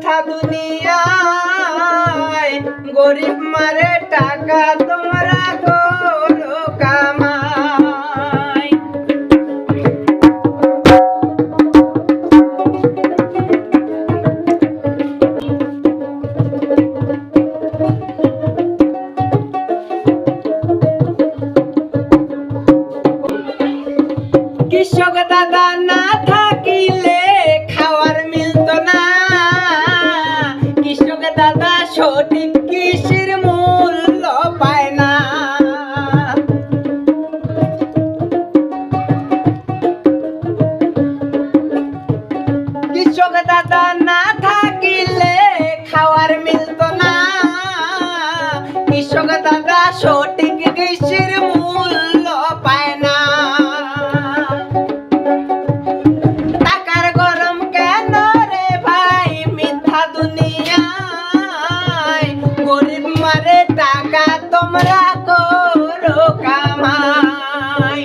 মিথ্যা দুনিয়ায় গরিব মারে টাকা তোমরা করো কামাই। কৃষক দাদা না থাকিলে খাওয়ার মিলত না, কৃষক দাদা সঠিক কৃষির মূল্য পায় না। কৃষক দাদা না থাকিলে খাওয়ার মিলত না, কৃষক দাদা সঠিক কৃষির মূল্য পায় না। টাকা তোমরা করো কামাই,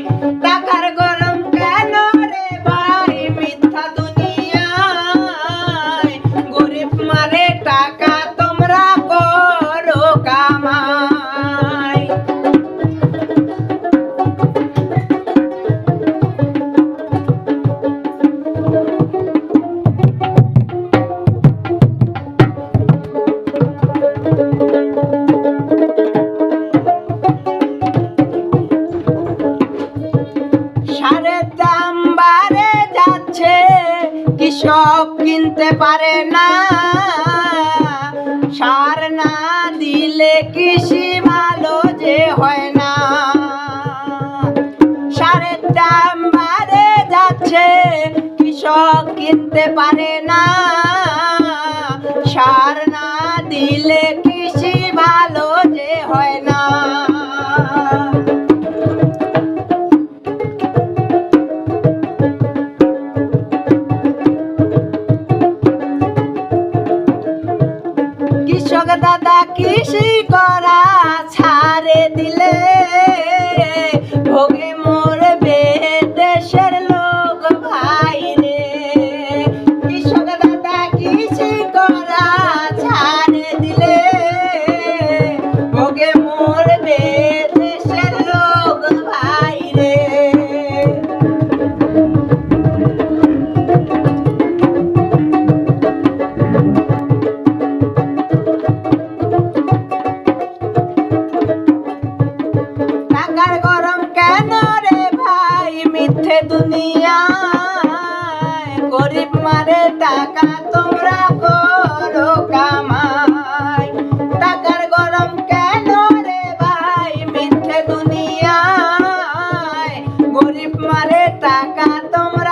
টাকার গরম কেন রে ভাই মিথ্যা দুনিয়ায়, গরিব মারে টাকা তোমরা করো কামাই। কৃষক কিনতে পারে না, সার না দিলে কৃষি ভালো যে হয় না। সারের দাম বাড়ে যাচ্ছে, কৃষক কিনতে পারে না, সার না দিলে কৃষি ভালো যে হয় না। কৃষক দাদা কৃষি করা ছাড়ে দিলে ভোগে মরবে দেশের লোক ভাই রে। কৃষক দাদা কৃষি করা ছাড়ে দিলে ভোগে মরবে দেশের লোক ভাই রে। মিথ্যে দুনিয়ায় গরিব মারে টাকা তোমরা করো কামাই, টাকার গরম কেন রে ভাই মিথ্যে দুনিয়ায় গরিব মারে টাকা তোমরা